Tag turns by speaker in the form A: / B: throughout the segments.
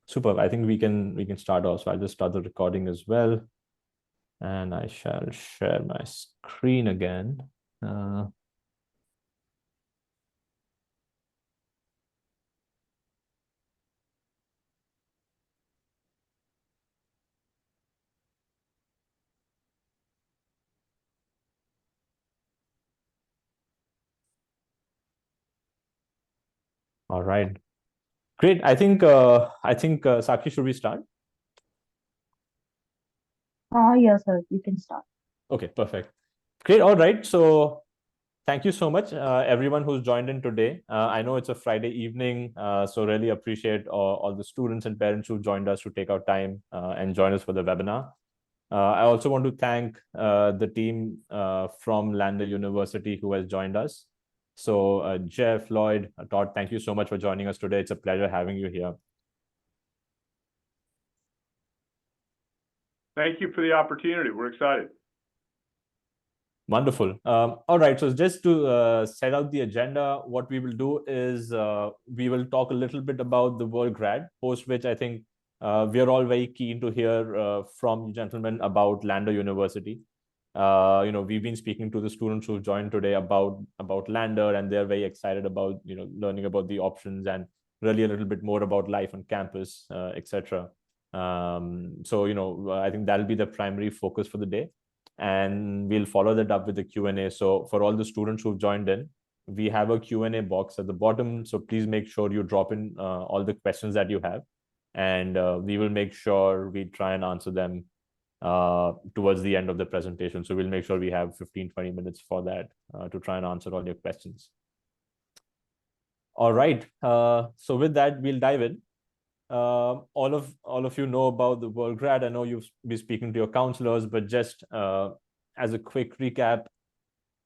A: Superb. I think we can start off. So I'll just start the recording as well, and I shall share my screen again. All right. Great. I think Sakshi, should we start?
B: Yes, sir, you can start.
A: Okay, perfect. Great. All right. So thank you so much, everyone who's joined in today. I know it's a Friday evening, so really appreciate all the students and parents who joined us to take our time and join us for the webinar. I also want to thank the team from Lander University who has joined us. So Jeff, Lloyd, Todd, thank you so much for joining us today. It's a pleasure having you here.
C: Thank you for the opportunity. We're excited.
A: Wonderful. All right. So just to set out the agenda, what we will do is we will talk a little bit about the WorldGrad, post which I think we are all very keen to hear from you gentlemen about Lander University. We've been speaking to the students who joined today about Lander, and they're very excited about learning about the options and really a little bit more about life on campus, etc. So I think that'll be the primary focus for the day, and we'll follow that up with the Q&A. So for all the students who've joined in, we have a Q&A box at the bottom. So please make sure you drop in all the questions that you have, and we will make sure we try and answer them towards the end of the presentation. So we'll make sure we have 15-20 minutes for that to try and answer all your questions. All right. So with that, we'll dive in. All of you know about the WorldGrad. I know you've been speaking to your counselors, but just as a quick recap,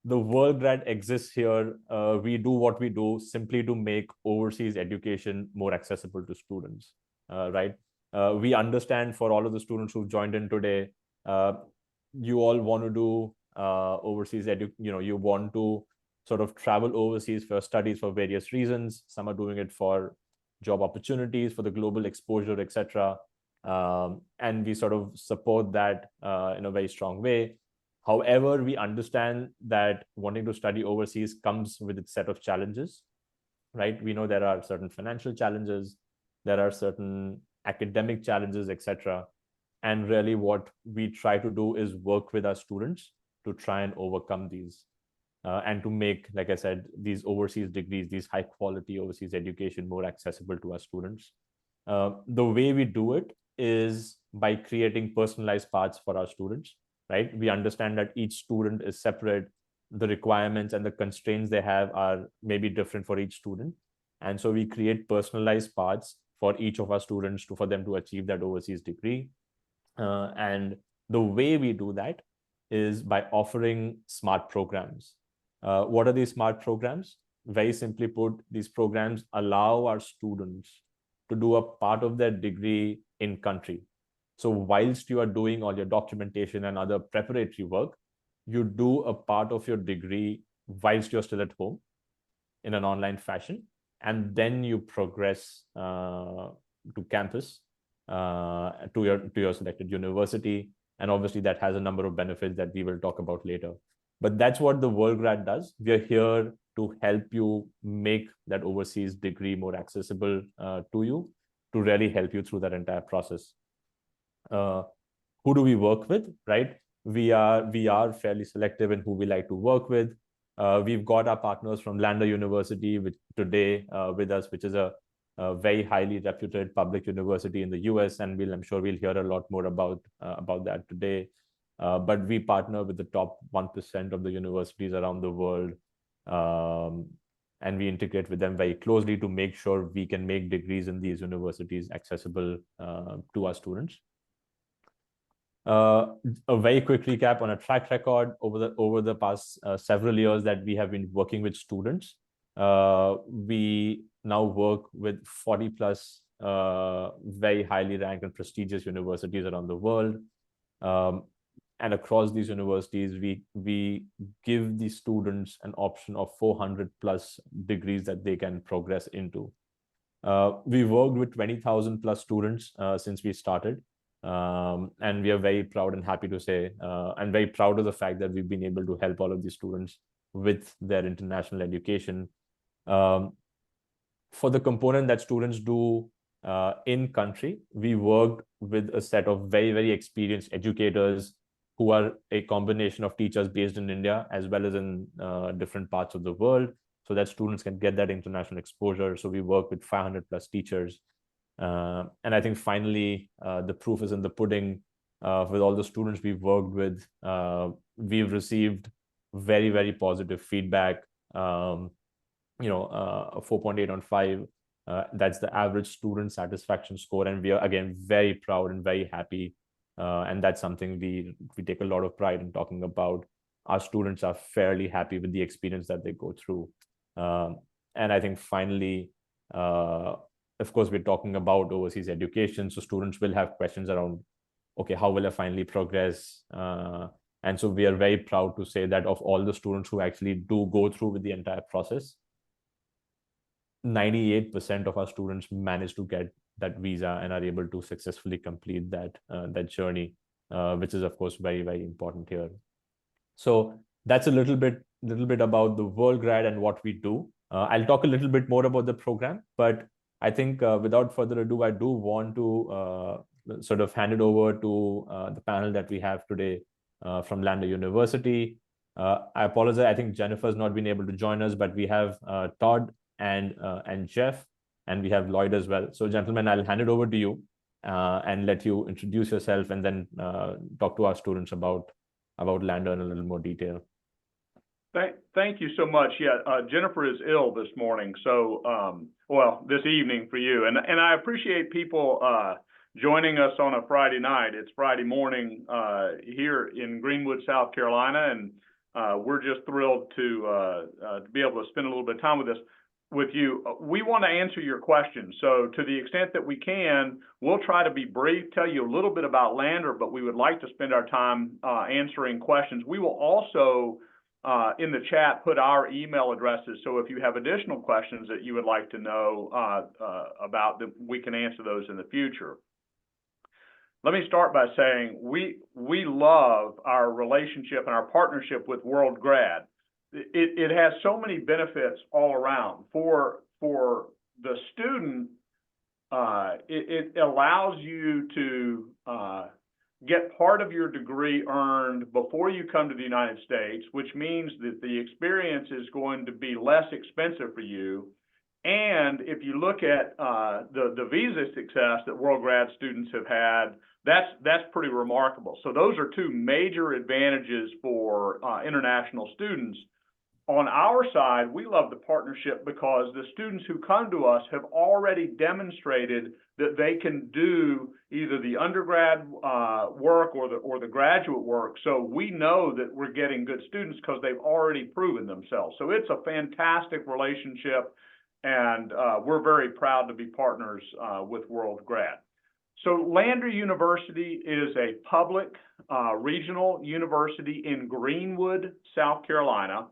A: the WorldGrad exists here. We do what we do simply to make overseas education more accessible to students, right? We understand for all of the students who've joined in today, you all want to do overseas you want to sort of travel overseas for studies for various reasons. Some are doing it for job opportunities, for the global exposure, etc. And we sort of support that in a very strong way. However, we understand that wanting to study overseas comes with its set of challenges, right? We know there are certain financial challenges, there are certain academic challenges, etc. And really what we try to do is work with our students to try and overcome these. And to make, like I said, these overseas degrees, these high quality overseas education more accessible to our students. The way we do it is by creating personalized paths for our students, right? We understand that each student is separate. The requirements and the constraints they have are maybe different for each student. And so we create personalized paths for each of our students for them to achieve that overseas degree. And the way we do that is by offering smart programs. What are these smart programs? Very simply put, these programs allow our students to do a part of their degree in country. So whilst you are doing all your documentation and other preparatory work, you do a part of your degree whilst you're still at home in an online fashion, and then you progress to campus, to your selected university. And obviously that has a number of benefits that we will talk about later. But that's what the WorldGrad does. We are here to help you make that overseas degree more accessible to you, to really help you through that entire process. Who do we work with, right? We are fairly selective in who we like to work with. We've got our partners from Lander University today with us, which is a very highly reputed public university in the US, and I'm sure we'll hear a lot more about that today. But we partner with the top 1% of the universities around the world, and we integrate with them very closely to make sure we can make degrees in these universities accessible to our students. A very quick recap on a track record over the past several years that we have been working with students. We now work with 40 plus very highly ranked and prestigious universities around the world. And across these universities, we give the students an option of 400 plus degrees that they can progress into. We worked with 20,000 plus students since we started. And we are very proud and happy to say, and very proud of the fact that we've been able to help all of these students with their international education. For the component that students do in country, we worked with a set of very, very experienced educators who are a combination of teachers based in India as well as in different parts of the world, so that students can get that international exposure. So we work with 500 plus teachers. And I think finally, the proof is in the pudding. With all the students we've worked with, we've received very, very positive feedback. A 4.8 on 5. That's the average student satisfaction score. And we are, again, very proud and very happy. And that's something we take a lot of pride in talking about. Our students are fairly happy with the experience that they go through. And I think finally, of course, we're talking about overseas education. So students will have questions around, okay, how will I finally progress? And so we are very proud to say that of all the students who actually do go through with the entire process, 98% of our students manage to get that visa and are able to successfully complete that journey, which is of course very, very important here. So that's a little bit about the WorldGrad and what we do. I'll talk a little bit more about the program, but I think without further ado, I do want to sort of hand it over to the panel that we have today from Lander University. I apologize. I think Jennifer's not been able to join us, but we have Todd and Jeff, and we have Lloyd as well. So gentlemen, I'll hand it over to you and let you introduce yourself and then talk to our students about Lander in a little more detail.
C: Thank you so much. Yeah, Jennifer is ill this morning, so well, this evening for you, and I appreciate people joining us on a Friday night. It's Friday morning here in Greenwood, South Carolina, and we're just thrilled to be able to spend a little bit of time with you. We want to answer your questions. So to the extent that we can, we'll try to be brief, tell you a little bit about Lander, but we would like to spend our time answering questions. We will also in the chat put our email addresses. So if you have additional questions that you would like to know about them, we can answer those in the future. Let me start by saying we love our relationship and our partnership with WorldGrad. It has so many benefits all around. For the student, it allows you to get part of your degree earned before you come to the United States, which means that the experience is going to be less expensive for you. And if you look at the visa success that WorldGrad students have had, that's pretty remarkable. So those are two major advantages for international students. On our side, we love the partnership because the students who come to us have already demonstrated that they can do either the undergrad work or the graduate work. So we know that we're getting good students because they've already proven themselves. So it's a fantastic relationship, and we're very proud to be partners with WorldGrad. So Lander University is a public regional university in Greenwood, South Carolina.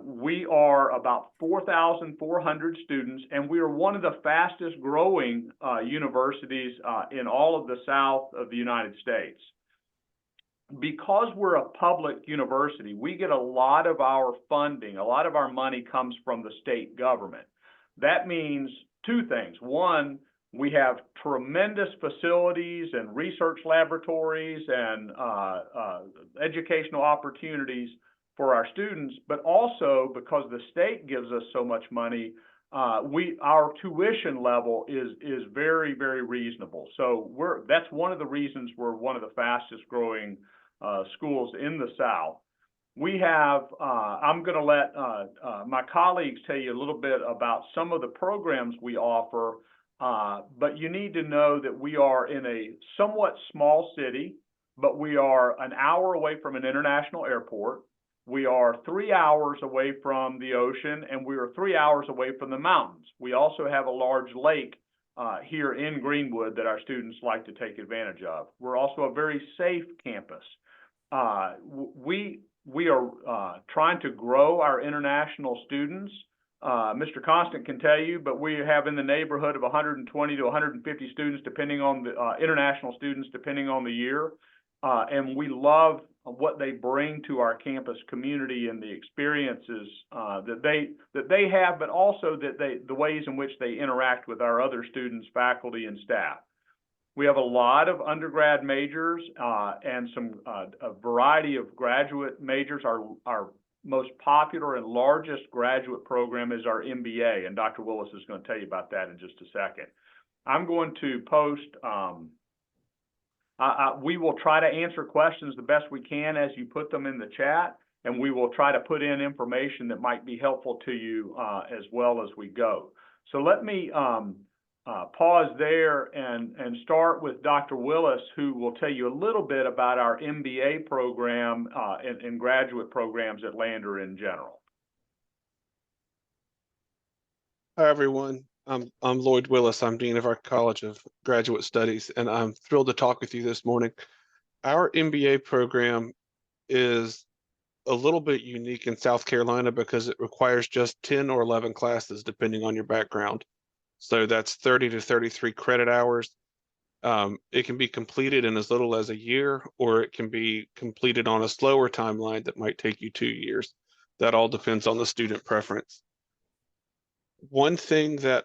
C: We are about 4,400 students, and we are one of the fastest growing universities in all of the South of the United States. Because we're a public university, we get a lot of our funding, a lot of our money comes from the state government. That means two things. One, we have tremendous facilities and research laboratories and educational opportunities for our students, but also because the state gives us so much money, our tuition level is very, very reasonable. So that's one of the reasons we're one of the fastest growing schools in the South. We have, I'm going to let my colleagues tell you a little bit about some of the programs we offer, but you need to know that we are in a somewhat small city, but we are an hour away from an international airport. We are 3 hours away from the ocean, and we are 3 hours away from the mountains. We also have a large lake here in Greenwood that our students like to take advantage of. We're also a very safe campus. We are trying to grow our international students. Mr. Constant can tell you, but we have in the neighborhood of 120 to 150 students, depending on the international students, depending on the year. And we love what they bring to our campus community and the experiences that they have, but also the ways in which they interact with our other students, faculty, and staff. We have a lot of undergrad majors and a variety of graduate majors. Our most popular and largest graduate program is our MBA, and Dr. Willis is going to tell you about that in just a second. I'm going to post, we will try to answer questions the best we can as you put them in the chat, and we will try to put in information that might be helpful to you as well as we go. So let me pause there and start with Dr. Willis, who will tell you a little bit about our MBA program and graduate programs at Lander in general.
D: Hi, everyone. I'm Lloyd Willis. I'm Dean of our College of Graduate Studies, and I'm thrilled to talk with you this morning. Our MBA program is a little bit unique in South Carolina because it requires just 10 or 11 classes, depending on your background. So that's 30 to 33 credit hours. It can be completed in as little as a year, or it can be completed on a slower timeline that might take you 2 years. That all depends on the student preference. One thing that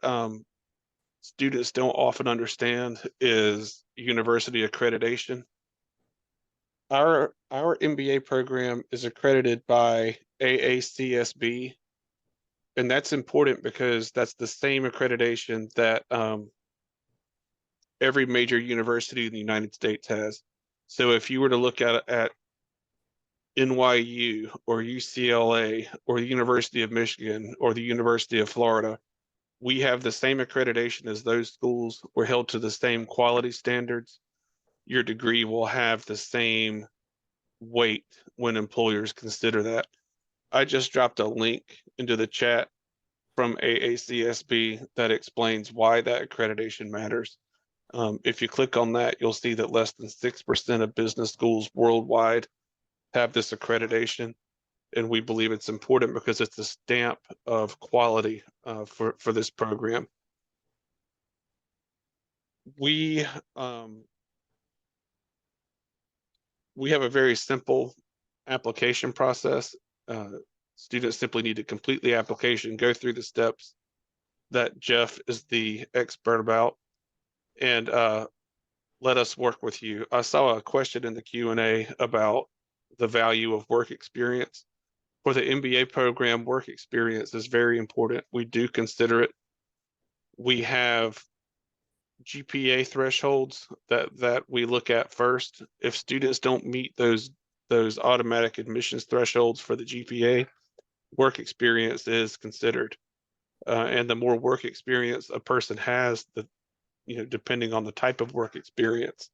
D: students don't often understand is university accreditation. Our MBA program is accredited by AACSB, and that's important because that's the same accreditation that every major university in the United States has. So if you were to look at NYU or UCLA or the University of Michigan or the University of Florida, we have the same accreditation as those schools. We're held to the same quality standards. Your degree will have the same weight when employers consider that. I just dropped a link into the chat from AACSB that explains why that accreditation matters. If you click on that, you'll see that less than 6% of business schools worldwide have this accreditation. And we believe it's important because it's a stamp of quality for this program. We have a very simple application process. Students simply need to complete the application, go through the steps that Jeff is the expert about, and let us work with you. I saw a question in the Q&A about the value of work experience. For the MBA program, work experience is very important. We do consider it. We have GPA thresholds that we look at first. If students don't meet those automatic admissions thresholds for the GPA, work experience is considered. And the more work experience a person has, depending on the type of work experience,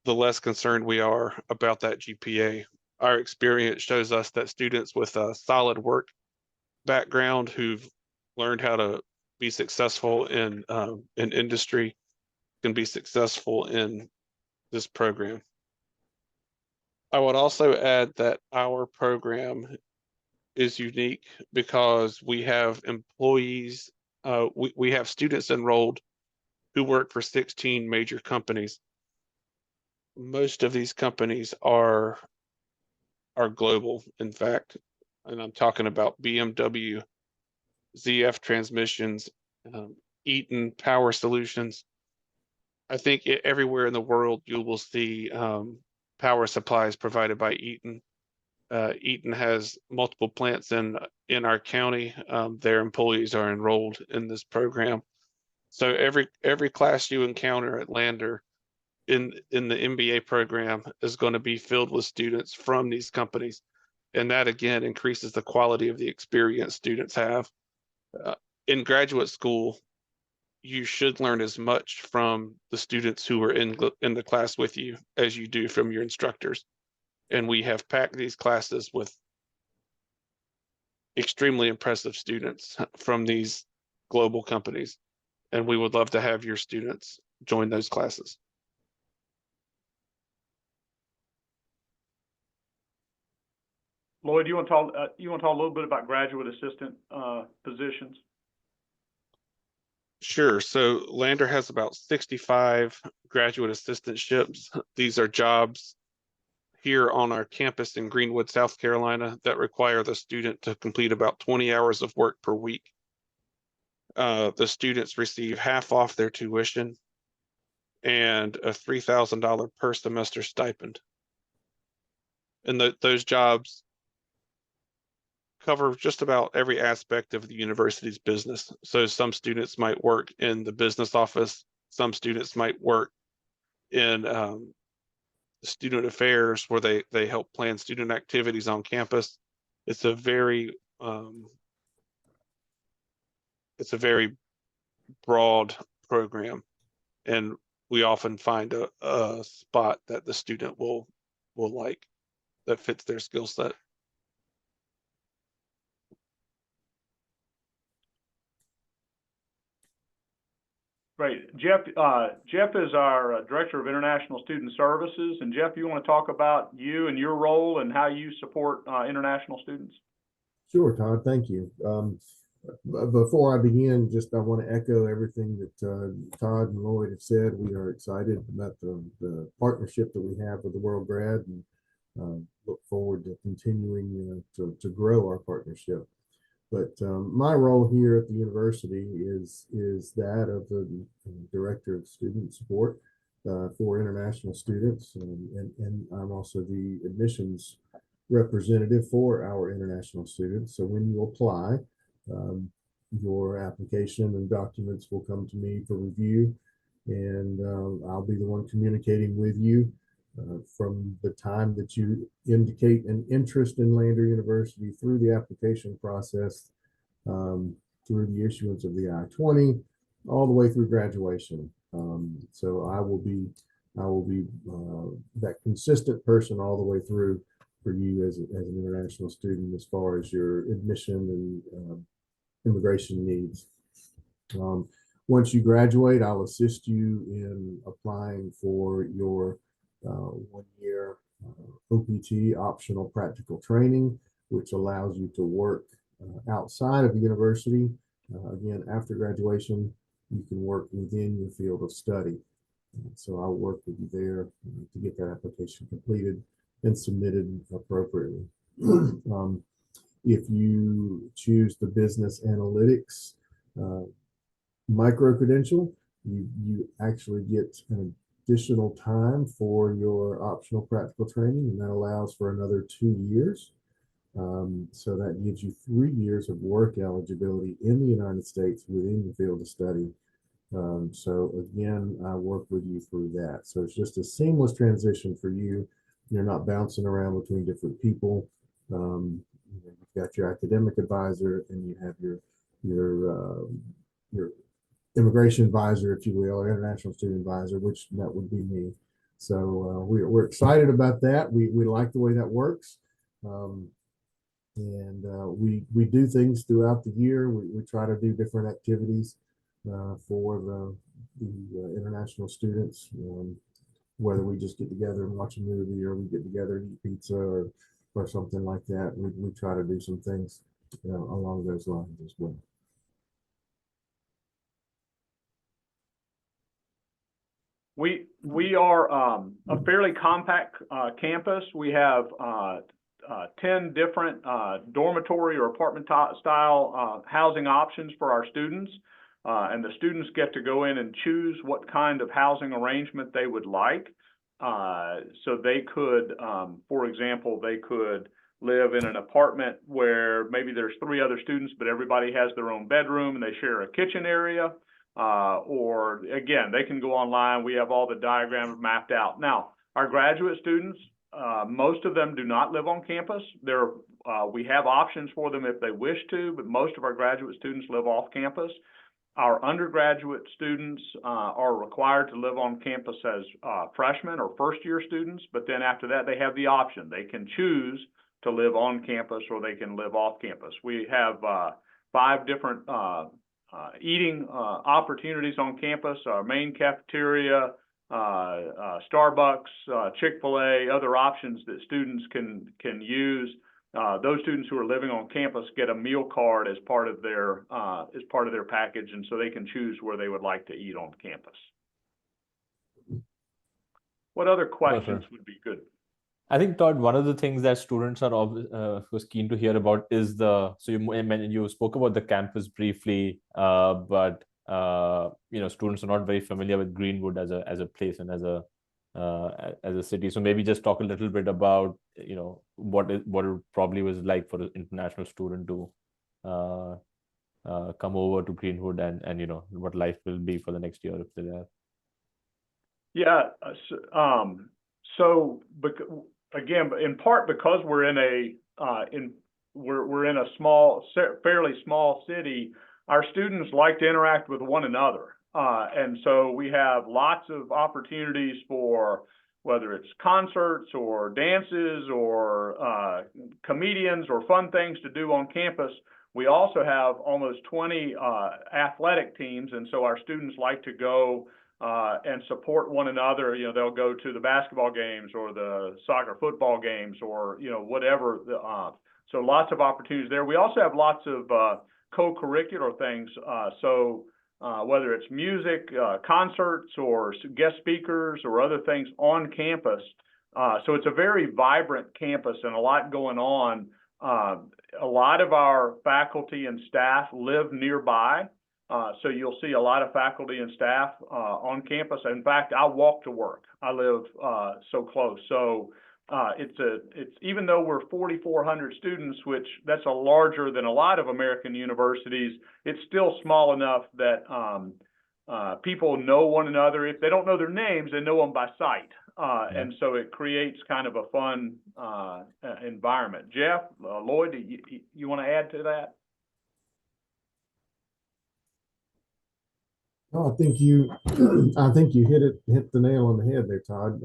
D: the less concerned we are about that GPA. Our experience shows us that students with a solid work background who've learned how to be successful in industry can be successful in this program. I would also add that our program is unique because we have employees, we have students enrolled who work for 16 major companies. Most of these companies are global, in fact, and I'm talking about BMW, ZF Transmissions, Eaton Power Solutions. I think everywhere in the world you will see power supplies provided by Eaton. Eaton has multiple plants in our county. Their employees are enrolled in this program. So every class you encounter at Lander in the MBA program is going to be filled with students from these companies. And that, again, increases the quality of the experience students have. In graduate school, you should learn as much from the students who are in the class with you as you do from your instructors. And we have packed these classes with extremely impressive students from these global companies. And we would love to have your students join those classes.
C: Lloyd, you want to talk a little bit about graduate assistant positions?
D: Sure. So Lander has about 65 graduate assistantships. These are jobs here on our campus in Greenwood, South Carolina, that require the student to complete about 20 hours of work per week. The students receive half off their tuition and a $3,000 per semester stipend. And those jobs cover just about every aspect of the university's business. So some students might work in the business office. Some students might work in student affairs, where they help plan student activities on campus. It's a very broad program, and we often find a spot that the student will like, that fits their skill set.
C: Great. Jeff is our Director of International Student Services. And Jeff, you want to talk about you and your role and how you support international students?
E: Sure, Todd. Thank you. Before I begin, I want to echo everything that Todd and Lloyd have said. We are excited about the partnership that we have with the WorldGrad, and look forward to continuing to grow our partnership. But my role here at the university is that of the Director of Student Support for international students, and I'm also the admissions representative for our international students. So when you apply, your application and documents will come to me for review, and I'll be the one communicating with you from the time that you indicate an interest in Lander University, through the application process, through the issuance of the I-20, all the way through graduation. So I will be that consistent person all the way through for you as an international student, as far as your admission and immigration needs. Once you graduate, I'll assist you in applying for your 1-year OPT, optional practical training, which allows you to work outside of the university. Again, after graduation, you can work within your field of study. So I'll work with you there to get that application completed and submitted appropriately. If you choose the business analytics micro-credential, you actually get an additional time for your optional practical training, and that allows for another 2 years. So that gives you 3 years of work eligibility in the United States within your field of study. So again, I work with you through that. So it's just a seamless transition for you. You're not bouncing around between different people. You've got your academic advisor, and you have your immigration advisor, if you will, or international student advisor, which that would be me. So we're excited about that. We like the way that works. And we do things throughout the year. We try to do different activities for the international students, whether we just get together and watch a movie, or we get together and eat pizza, or something like that. We try to do some things along those lines as well.
C: We are a fairly compact campus. We have 10 different dormitory or apartment style housing options for our students. And the students get to go in and choose what kind of housing arrangement they would like. So they could, for example, they could live in an apartment where maybe there's 3 other students, but everybody has their own bedroom and they share a kitchen area. Or again, they can go online. We have all the diagrams mapped out. Now, our graduate students, most of them do not live on campus. We have options for them if they wish to, but most of our graduate students live off campus. Our undergraduate students are required to live on campus as freshmen or first-year students, but then after that, they have the option. They can choose to live on campus or they can live off campus. We have 5 different eating opportunities on campus: our main cafeteria, Starbucks, Chick-fil-A, other options that students can use those students who are living on campus get a meal card as part of their package, and so they can choose where they would like to eat on campus. What other questions
A: Perfect.
C: would be good?
A: I think, Todd, one of the things that students are was keen to hear about is so you spoke about the campus briefly, but students are not very familiar with Greenwood as a place and as a city. So maybe just talk a little bit about what it probably was like for an international student to come over to Greenwood, and what life will be for the next year if they're there.
C: Yeah. Again, in part because we're in a fairly small city, our students like to interact with one another, and so we have lots of opportunities for whether it's concerts or dances or comedians or fun things to do on campus. We also have almost 20 athletic teams, and so our students like to go and support one another. They'll go to the basketball games or the soccer football games or, whatever. So lots of opportunities there. We also have lots of co-curricular things. So whether it's music, concerts, or guest speakers or other things on campus. So it's a very vibrant campus and a lot going on. A lot of our faculty and staff live nearby. So you'll see a lot of faculty and staff on campus. In fact, I walk to work. I live so close. So it's even though we're 4,400 students, which that's a larger than a lot of American universities, it's still small enough that people know one another. If they don't know their names, they know them by sight. And so it creates kind of a fun environment. Jeff, Lloyd, you want to add to that?
E: Oh, I think you hit the nail on the head there, Todd.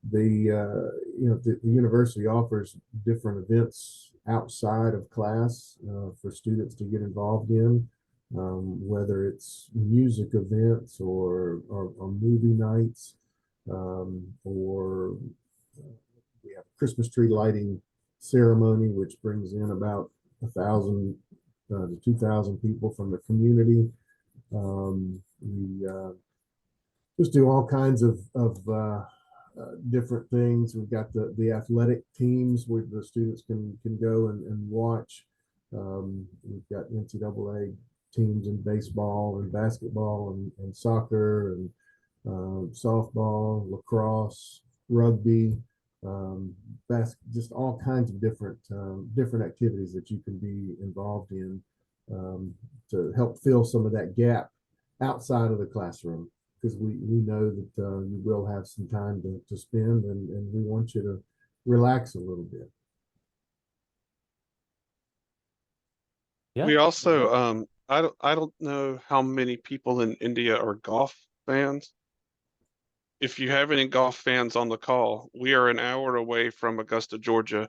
E: The university offers different events outside of class for students to get involved in, whether it's music events or movie nights, or we have a Christmas tree lighting ceremony, which brings in about 1,000 to 2,000 people from the community. We just do all kinds of different things. We've got the athletic teams where the students can go and watch. We've got NCAA teams in baseball and basketball and soccer and softball, lacrosse, rugby, just all kinds of different activities that you can be involved in to help fill some of that gap outside of the classroom, because we know that you will have some time to spend, and we want you to relax a little bit.
A: Yeah.
D: We also, I don't know how many people in India are golf fans. If you have any golf fans on the call, we are an hour away from Augusta, Georgia,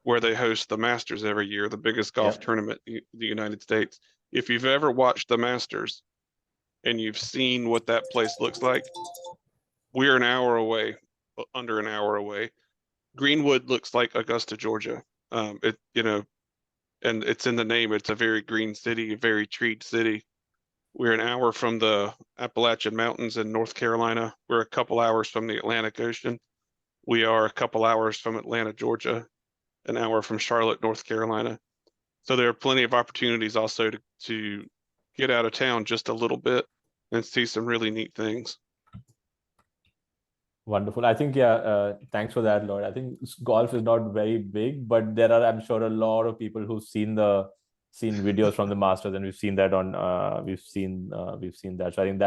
D: where they host the Masters every year, the biggest golf tournament in the United States. If you've ever watched the Masters and you've seen what that place looks like, we're an hour away, under an hour away. Greenwood looks like Augusta, Georgia. And it's in the name. It's a very green city, a very treed city. We're an hour from the Appalachian Mountains in North Carolina. We're a couple hours from the Atlantic Ocean. We are a couple hours from Atlanta, Georgia, an hour from Charlotte, North Carolina. So there are plenty of opportunities also to get out of town just a little bit and see some really neat things.
A: Wonderful. I think, thanks for that, Lloyd. I think golf is not very big, but there are, I'm sure, a lot of people who've seen videos from the Masters, and we've seen that we've seen that. So I think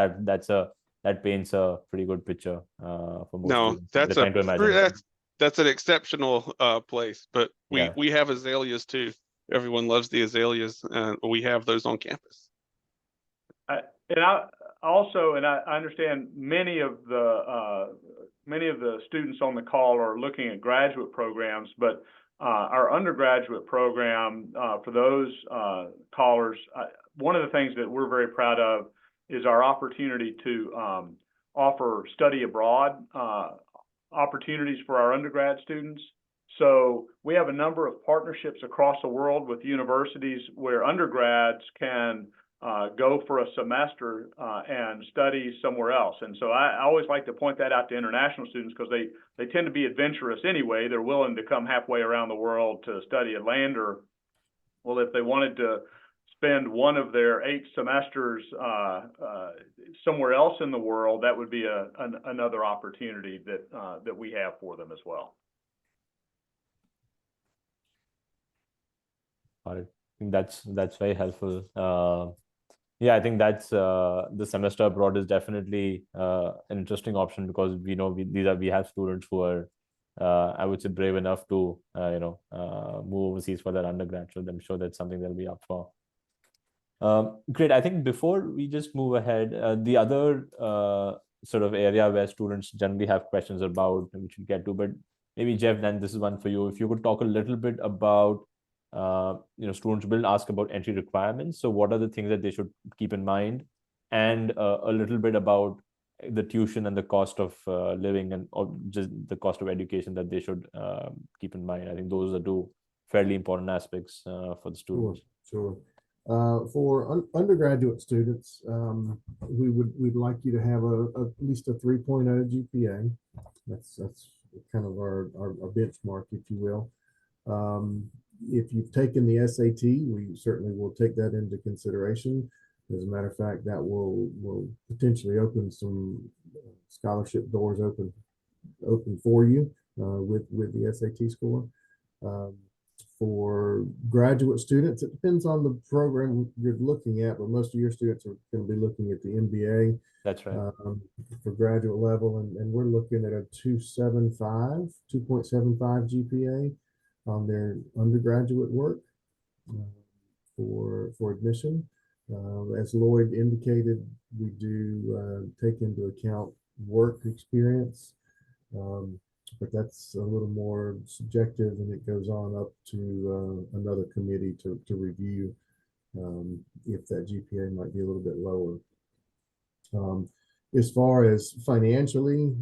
A: that paints a pretty good picture for most students.
D: That's an exceptional place, but we have azaleas too. Everyone loves the azaleas, and we have those on campus.
C: I understand many of the students on the call are looking at graduate programs, but our undergraduate program, for those callers, one of the things that we're very proud of is our opportunity to offer study abroad opportunities for our undergrad students. So we have a number of partnerships across the world with universities where undergrads can go for a semester and study somewhere else. And so I always like to point that out to international students because they tend to be adventurous anyway. They're willing to come halfway around the world to study at Lander. Well, if they wanted to spend one of their 8 semesters somewhere else in the world, that would be another opportunity that we have for them as well.
A: Got it. I think that's very helpful. Yeah, I think that's the semester abroad is definitely an interesting option because we know we have students who are I would say brave enough to move overseas for their undergrad. So I'm sure that's something they'll be up for. Great. I think before we just move ahead, the other sort of area where students generally have questions about, which we'll get to, but maybe Jeff, then this is one for you. If you could talk a little bit about, students will ask about entry requirements. So what are the things that they should keep in mind, and a little bit about the tuition and the cost of living and or just the cost of education that they should keep in mind. I think those are 2 fairly important aspects for the students.
E: Sure. For undergraduate students, we'd like you to have at least a 3.0 GPA. That's kind of our benchmark, if you will. If you've taken the SAT, we certainly will take that into consideration. As a matter of fact, that will potentially open some scholarship doors open for you with the SAT score. For graduate students, it depends on the program you're looking at, but most of your students are going to be looking at the MBA.
A: That's right.
E: For graduate level, and we're looking at a 2.75 GPA on their undergraduate work for admission. As Lloyd indicated, we do take into account work experience. But that's a little more subjective, and it goes on up to another committee to review if that GPA might be a little bit lower. As far as financially,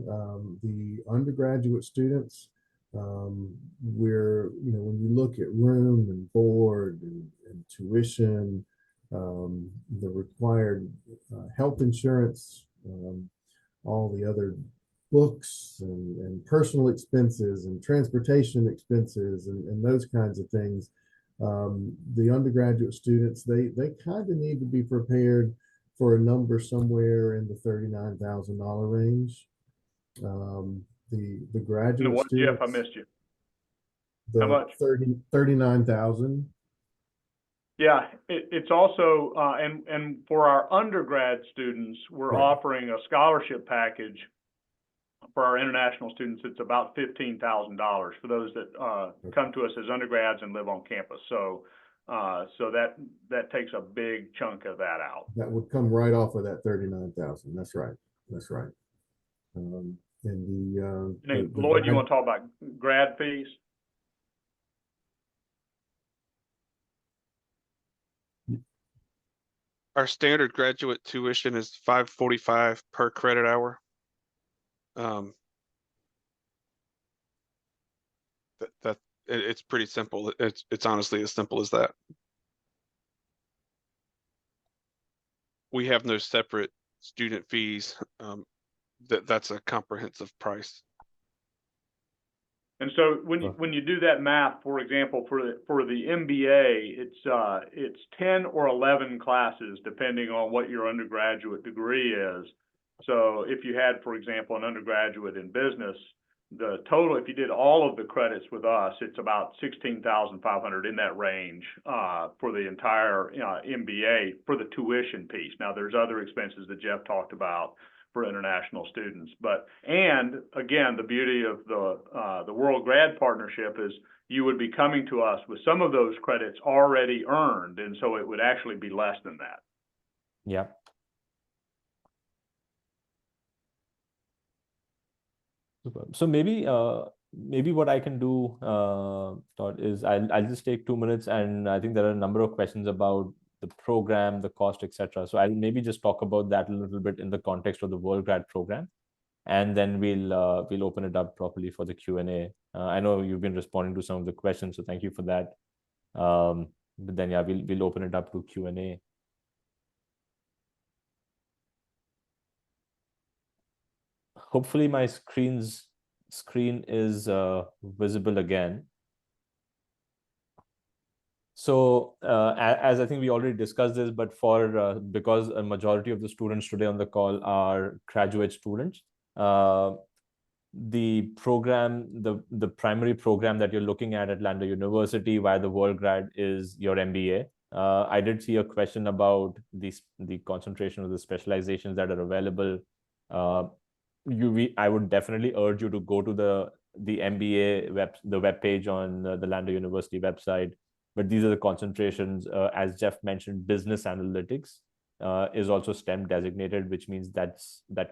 E: the undergraduate students, when you look at room and board and tuition, the required health insurance, all the other books and personal expenses and transportation expenses and those kinds of things, the undergraduate students, they kind of need to be prepared for a number somewhere in the $39,000 range. The graduate
C: What,
E: students,
C: Jeff, I missed you.
E: How
C: much?
E: 39,000.
C: Yeah, it's also, and for our undergrad students, we're
E: Right.
C: offering a scholarship package for our international students. It's about $15,000 for those that come to us as undergrads and live on campus. So that takes a big chunk of that out.
E: That would come right off of that 39,000. That's right. And the
C: Lloyd, you want to talk about grad fees?
D: Our standard graduate tuition is $545 per credit hour. It's pretty simple. It's honestly as simple as that. We have no separate student fees. That's a comprehensive price.
C: And so when you do that math, for example, for the MBA, it's 10 or 11 classes depending on what your undergraduate degree is. So if you had, for example, an undergraduate in business, the total, if you did all of the credits with us, it's about $16,500, in that range for the entire MBA for the tuition piece. Now there's other expenses that Jeff talked about for international students, and again, the beauty of the WorldGrad partnership is you would be coming to us with some of those credits already earned, and so it would actually be less than that.
A: Yeah. Super. So maybe what I can do, Todd, is I'll just take 2 minutes, and I think there are a number of questions about the program, the cost, etc. So I'll maybe just talk about that a little bit in the context of the WorldGrad program. and then we'll open it up properly for the Q&A. I know you've been responding to some of the questions, so thank you for that. But then yeah, we'll open it up to Q&A. Hopefully my screen is visible again. So as I think we already discussed this, but because a majority of the students today on the call are graduate students, the program, the primary program that you're looking at Lander University via the WorldGrad is your MBA. I did see a question about the concentration of the specializations that are available. I would definitely urge you to go to the MBA web page on the Lander University website. But these are the concentrations. As Jeff mentioned, business analytics is also STEM designated, which means that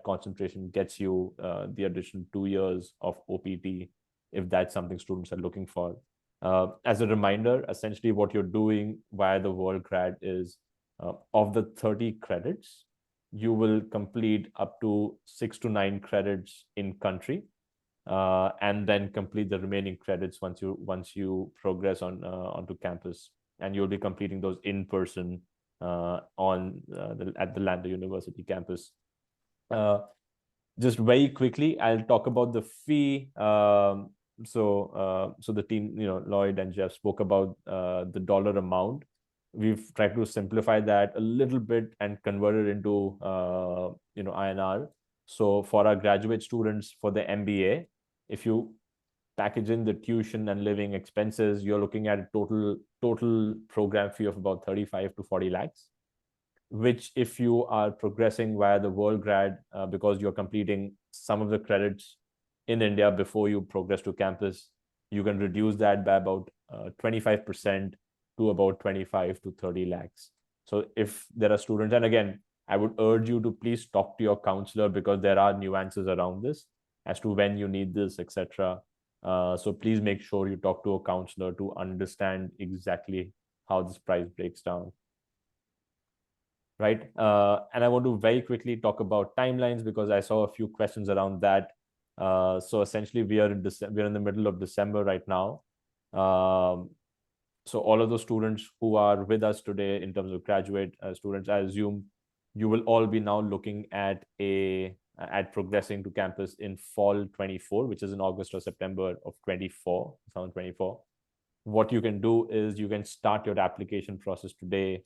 A: concentration gets you the additional 2 years of OPT if that's something students are looking for. As a reminder, essentially what you're doing via the WorldGrad is of the 30 credits, you will complete up to 6 to 9 credits in country, and then complete the remaining credits once you progress onto campus, and you'll be completing those in person at the Lander University campus. Just very quickly, I'll talk about the fee. So the team, Lloyd and Jeff spoke about the dollar amount. We've tried to simplify that a little bit and convert it into INR. So for our graduate students for the MBA, if you package in the tuition and living expenses, you're looking at a total program fee of about 35 to 40 lakhs, which if you are progressing via the WorldGrad, because you're completing some of the credits in India before you progress to campus, you can reduce that by about 25% to about 25 to 30 lakhs. So if there are students, and again, I would urge you to please talk to your counselor because there are nuances around this as to when you need this, etc. So please make sure you talk to a counselor to understand exactly how this price breaks down. Right. And I want to very quickly talk about timelines because I saw a few questions around that. So essentially we're in the middle of December right now. So all of those students who are with us today in terms of graduate students, I assume you will all be now looking at progressing to campus in fall 24, which is in August or September of 2024. What you can do is you can start your application process today.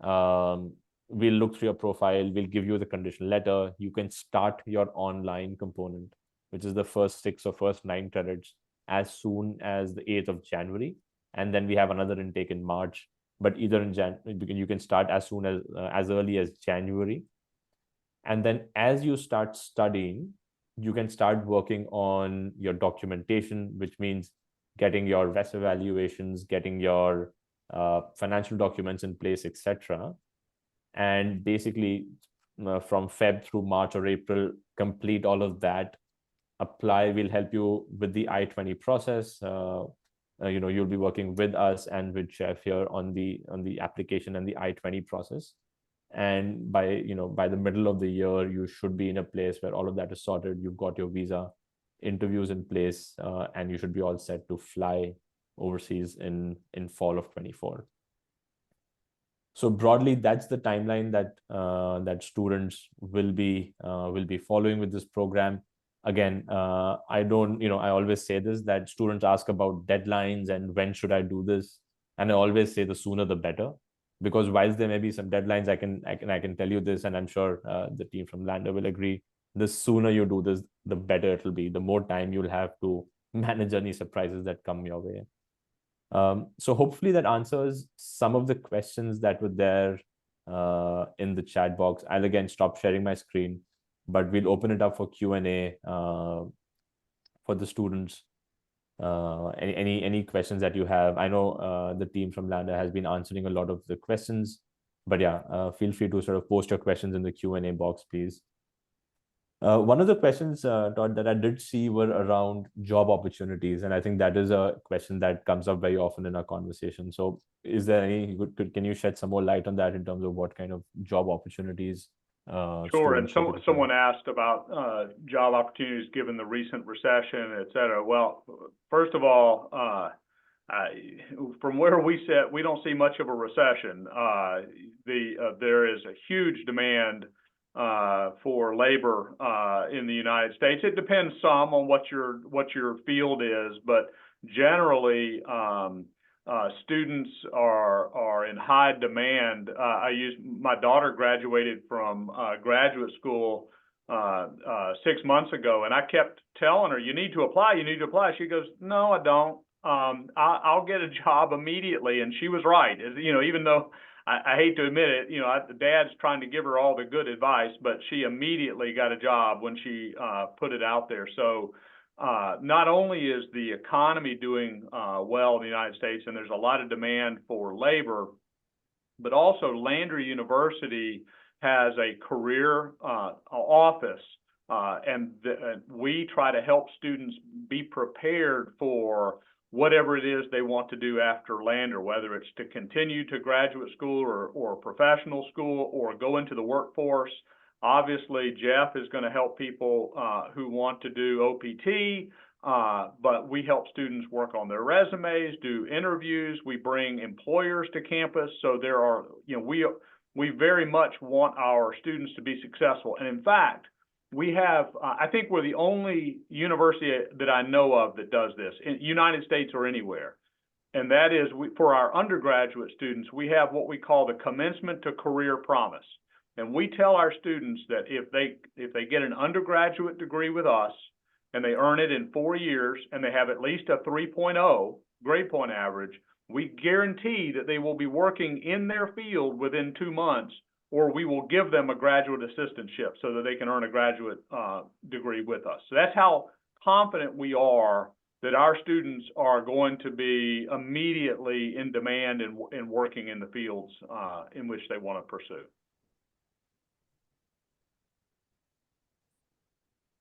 A: We'll look through your profile. We'll give you the conditional letter. You can start your online component, which is the first 6 or first 9 credits, as soon as the 8th of January. And then we have another intake in March. But either in you can start as soon as early as January. And then as you start studying, you can start working on your documentation, which means getting your VES evaluations, getting your financial documents in place, etc. And basically from Feb through March or April, complete all of that. Apply. We'll help you with the I-20 process. You'll be working with us and with Jeff here on the application and the I-20 process. And by the middle of the year, you should be in a place where all of that is sorted. You've got your visa, interviews in place, and you should be all set to fly overseas in fall of 24. So broadly, that's the timeline that students will be following with this program. Again, I always say this, that students ask about deadlines and when should I do this, and I always say the sooner the better, because whilst there may be some deadlines, I can tell you this, and I'm sure the team from Lander will agree. The sooner you do this, the better it'll be. The more time you'll have to manage any surprises that come your way. So hopefully that answers some of the questions that were there in the chat box. I'll again stop sharing my screen, but we'll open it up for Q&A for the students. Any questions that you have. I know the team from Lander has been answering a lot of the questions, but yeah, feel free to sort of post your questions in the Q&A box, please. One of the questions, Todd, that I did see were around job opportunities, and I think that is a question that comes up very often in our conversation. So is there can you shed some more light on that in terms of what kind of job opportunities
C: Sure, and
A: students looking to
C: someone asked about job opportunities given the recent recession, et cetera. Well, first of all, from where we sit, we don't see much of a recession. There is a huge demand for labor in the United States. It depends some on what your field is, but generally, students are in high demand. My daughter graduated from graduate school 6 months ago, and I kept telling her, "You need to apply. You need to apply." She goes, "No, I don't. I'll get a job immediately." And she was right. Even though I hate to admit it, the dad's trying to give her all the good advice, but she immediately got a job when she put it out there. So not only is the economy doing well in the United States, and there's a lot of demand for labor, but also Landry University has a career office, and we try to help students be prepared for whatever it is they want to do after Landry, whether it's to continue to graduate school or professional school or go into the workforce. Obviously, Jeff is going to help people who want to do OPT, but we help students work on their resumes, do interviews. We bring employers to campus. So there are, we very much want our students to be successful. And in fact, we have, I think we're the only university that I know of that does this in the United States or anywhere. And that is, for our undergraduate students, we have what we call the Commencement to Career Promise. And we tell our students that if they get an undergraduate degree with us and they earn it in 4 years and they have at least a 3.0 grade point average, we guarantee that they will be working in their field within 2 months, or we will give them a graduate assistantship so that they can earn a graduate degree with us. So that's how confident we are that our students are going to be immediately in demand and working in the fields in which they want to pursue.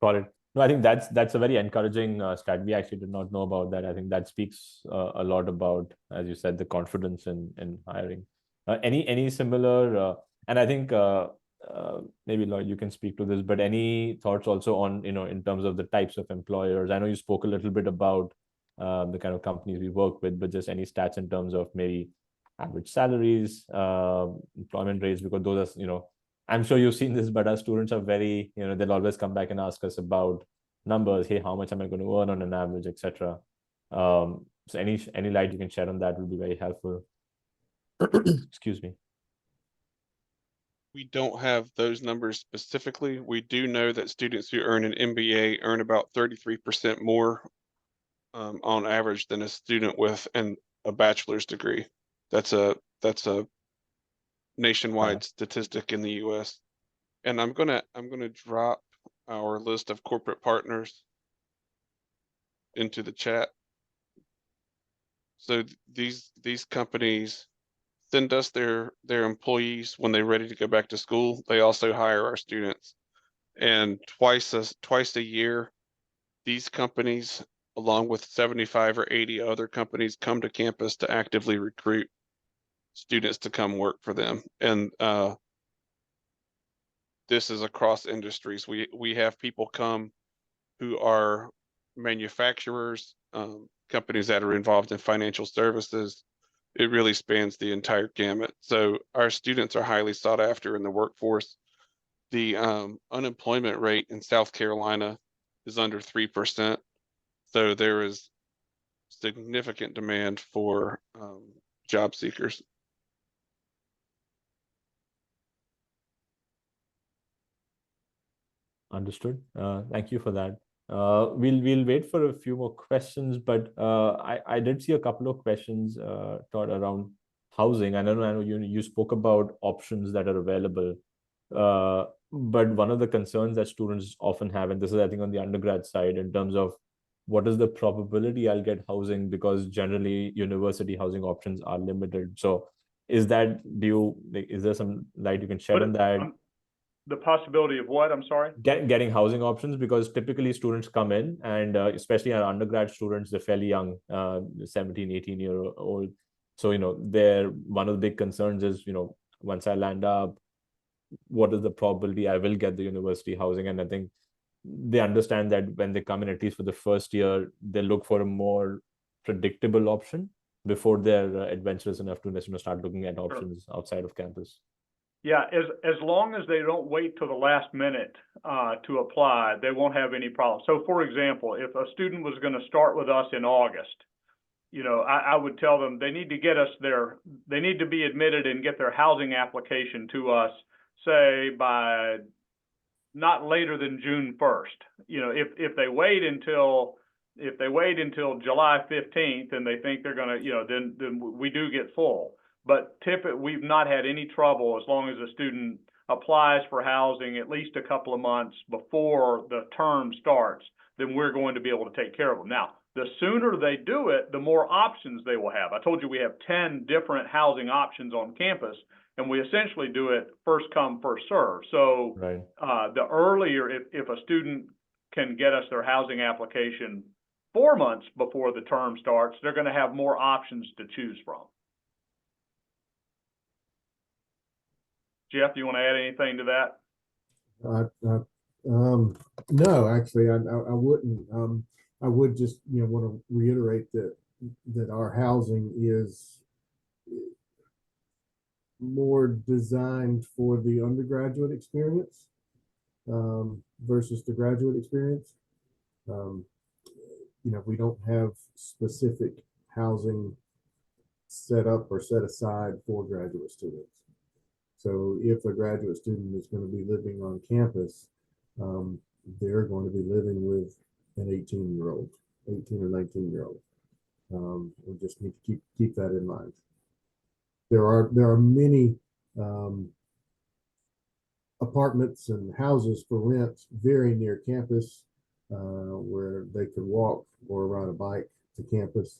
A: Got it. No, I think that's a very encouraging stat. We actually did not know about that. I think that speaks a lot about, as you said, the confidence in hiring. Any similar, and I think maybe Lloyd, you can speak to this, but any thoughts also on, in terms of the types of employers? I know you spoke a little bit about the kind of companies we work with, but just any stats in terms of maybe average salaries, employment rates, because those are, I'm sure you've seen this, but our students are very, they'll always come back and ask us about numbers. Hey, how much am I going to earn on an average, etc. So any light you can share on that would be very helpful. Excuse me.
D: We don't have those numbers specifically. We do know that students who earn an MBA earn about 33% more on average than a student with a bachelor's degree. That's a nationwide statistic in the US. And I'm gonna drop our list of corporate partners into the chat. So these companies send us their employees when they're ready to go back to school. They also hire our students. And twice a year, these companies, along with 75 or 80 other companies, come to campus to actively recruit students to come work for them. And this is across industries. We have people come who are manufacturers, companies that are involved in financial services. It really spans the entire gamut. So our students are highly sought after in the workforce. The unemployment rate in South Carolina is under 3%. So there is significant demand for job seekers.
A: Understood. Thank you for that. We'll wait for a few more questions, but I did see a couple of questions, Todd, around housing. I know you spoke about options that are available, but one of the concerns that students often have, and this is I think on the undergrad side, in terms of what is the probability I'll get housing, because generally university housing options are limited. So is there some light you can shed on that?
C: The possibility of what? I'm sorry?
A: Getting housing options, because typically students come in and especially our undergrad students, they're fairly young, 17, 18-year-old. So, one of the big concerns is, once I land up, what is the probability I will get the university housing. And I think they understand that when they come in, at least for the first year, they look for a more predictable option before they're adventurous enough to start looking at options outside of campus.
C: Yeah, as long as they don't wait till the last minute to apply, they won't have any problem. So, for example, if a student was going to start with us in August, I would tell them they need to they need to be admitted and get their housing application to us, say, by not later than June 1st. If they wait until July 15th and they think they're going to, then we do get full. But typically, we've not had any trouble as long as a student applies for housing at least a couple of months before the term starts, then we're going to be able to take care of them. Now, the sooner they do it, the more options they will have. I told you we have 10 different housing options on campus, and we essentially do it first come, first serve. So
A: Right.
C: The earlier, if a student can get us their housing application 4 months before the term starts, they're going to have more options to choose from. Jeff, do you want to add anything to that?
E: No, actually, I wouldn't. I would just, want to reiterate that our housing is more designed for the undergraduate experience versus the graduate experience. We don't have specific housing set up or set aside for graduate students. So if a graduate student is going to be living on campus, they're going to be living with an 18-year-old, 18 or 19-year-old. We just need to keep that in mind. There are many apartments and houses for rent very near campus where they can walk or ride a bike to campus.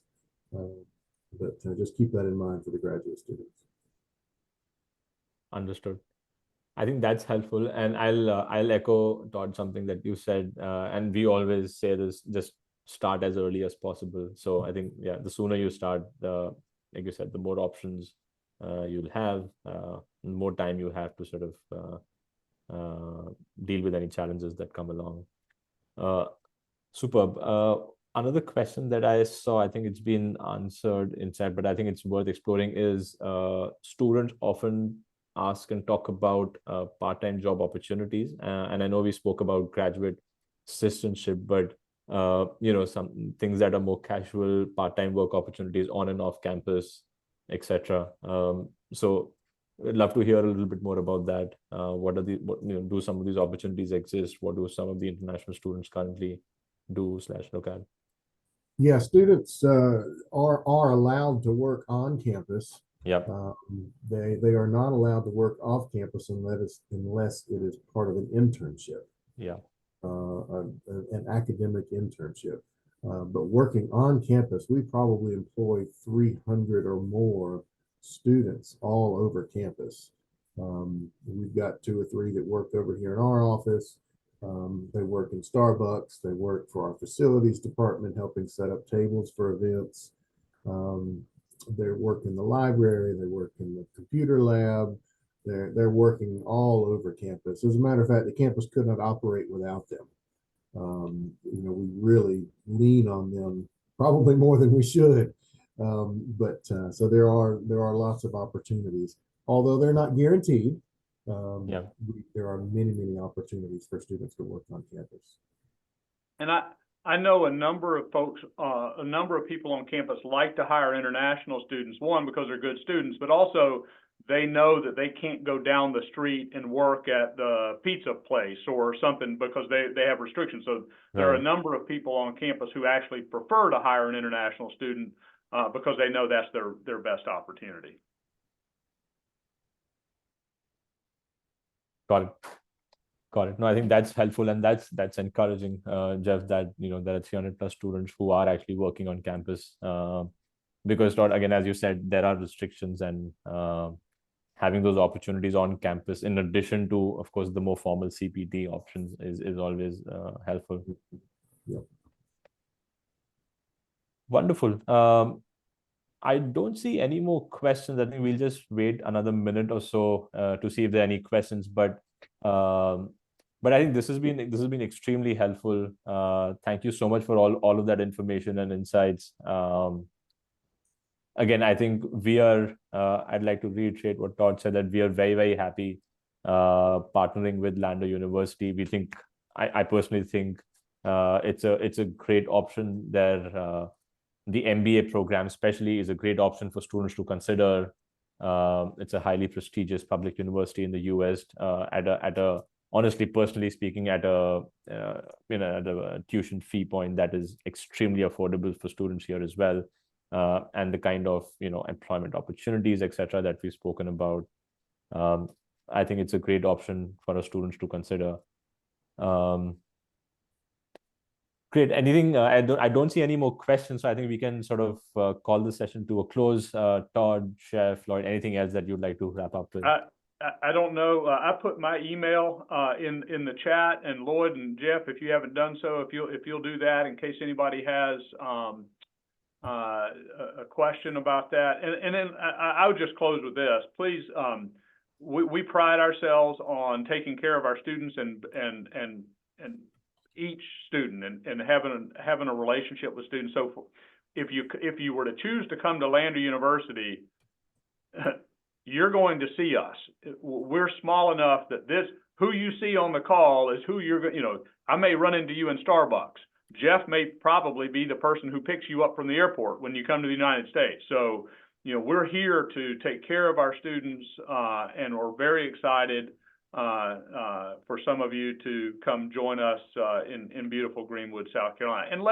E: But just keep that in mind for the graduate students.
A: Understood. I think that's helpful, and I'll echo, Todd, something that you said, and we always say this: just start as early as possible. So I think, yeah, the sooner you start, like you said, the more options you'll have, the more time you have to sort of deal with any challenges that come along. Superb. Another question that I saw, I think it's been answered in chat, but I think it's worth exploring, is students often ask and talk about part-time job opportunities. And I know we spoke about graduate assistantship, but some things that are more casual, part-time work opportunities on and off campus, etc. So I'd love to hear a little bit more about that. Do some of these opportunities exist? What do some of the international students currently do / look at?
E: Yeah, students are allowed to work on campus.
A: Yep.
E: They are not allowed to work off campus unless it is part of an internship.
A: Yeah.
E: An academic internship. But working on campus, we probably employ 300 or more students all over campus. We've got 2 or 3 that work over here in our office. They work in Starbucks. They work for our facilities department, helping set up tables for events. They work in the library. They work in the computer lab. They're working all over campus. As a matter of fact, the campus could not operate without them. We really lean on them, probably more than we should. So there are lots of opportunities, although they're not guaranteed. There are many opportunities for students to work on campus.
C: And I know a number of folks, a number of people on campus like to hire international students, one, because they're good students, but also they know that they can't go down the street and work at the pizza place or something because they have restrictions. So there are a number of people on campus who actually prefer to hire an international student because they know that's their best opportunity.
A: Got it. No, I think that's helpful, and that's encouraging, Jeff, that there are 300+ students who are actually working on campus. Because, Todd, again, as you said, there are restrictions, and having those opportunities on campus, in addition to, of course, the more formal CPT options, is always helpful.
E: Yep.
A: Wonderful. I don't see any more questions. I think we'll just wait another minute or so to see if there are any questions. But I think this has been extremely helpful. Thank you so much for all of that information and insights. Again, I think I'd like to reiterate what Todd said, that we are very, very happy partnering with Lander University. I personally think it's a great option there. The MBA program especially is a great option for students to consider. It's a highly prestigious public university in the US honestly, personally speaking, at a tuition fee point that is extremely affordable for students here as well. And the kind of employment opportunities, etc., that we've spoken about. I think it's a great option for our students to consider. Great. Anything? I don't see any more questions, so I think we can sort of call the session to a close. Todd, Jeff, Lloyd, anything else that you'd like to wrap up with?
C: I don't know. I put my email in the chat, and Lloyd and Jeff, if you haven't done so, if you'll do that in case anybody has a question about that. And then I would just close with this. Please, we pride ourselves on taking care of our students and each student and having a relationship with students. So if you were to choose to come to Lander University, you're going to see us. We're small enough that who you see on the call is who you're, I may run into you in Starbucks. Jeff may probably be the person who picks you up from the airport when you come to the United States. So, we're here to take care of our students, and we're very excited for some of you to come join us in beautiful Greenwood, South Carolina. And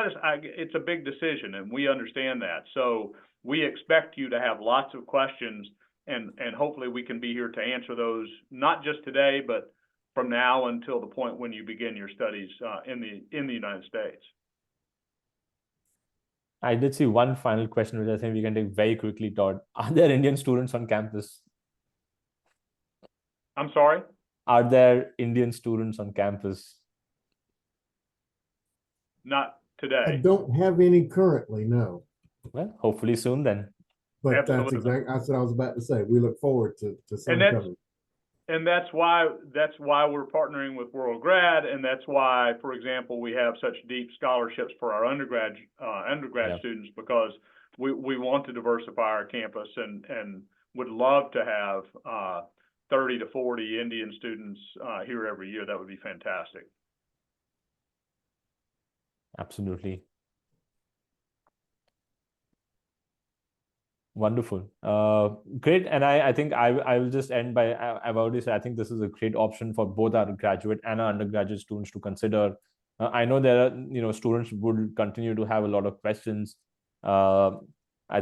C: it's a big decision, and we understand that. So we expect you to have lots of questions, and hopefully we can be here to answer those, not just today, but from now until the point when you begin your studies in the United States.
A: I did see one final question, which I think we can take very quickly, Todd. Are there Indian students on campus?
C: I'm sorry?
A: Are there Indian students on campus?
C: Not
E: I
C: today.
E: don't have any currently, no.
A: Well, hopefully soon then.
E: But
C: Absolutely.
E: that's exactly, that's what I was about to say. We look forward to some coming.
C: And that's why we're partnering with WorldGrad, and that's why, for example, we have such deep scholarships for our undergrad students, because we want to diversify our campus and would love to have 30 to 40 Indian students here every year. That would be fantastic.
A: Absolutely. Wonderful. Great. And I think I will just end by, I've already said, I think this is a great option for both our graduate and our undergraduate students to consider. I know there are, students would continue to have a lot of questions. I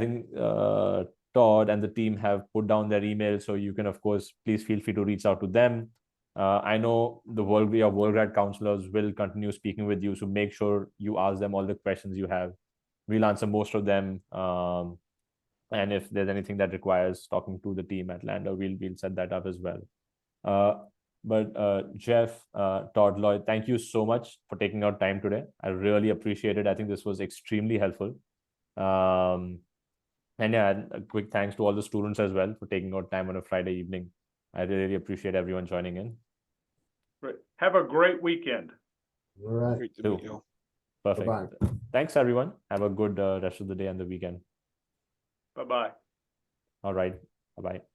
A: think Todd and the team have put down their email, so you can, of course, please feel free to reach out to them. I know the WorldGrad counselors will continue speaking with you, so make sure you ask them all the questions you have. We'll answer most of them. And if there's anything that requires talking to the team at Lander, we'll set that up as well. But Jeff, Todd, Lloyd, thank you so much for taking out time today. I really appreciate it. I think this was extremely helpful. And yeah, a quick thanks to all the students as well for taking out time on a Friday evening. I really appreciate everyone joining in.
C: Great. Have a great weekend.
E: All right.
D: Great to meet you.
A: Perfect.
E: Bye-bye.
A: Thanks, everyone. Have a good rest of the day and the weekend.
C: Bye-bye.
A: All right. Bye-bye.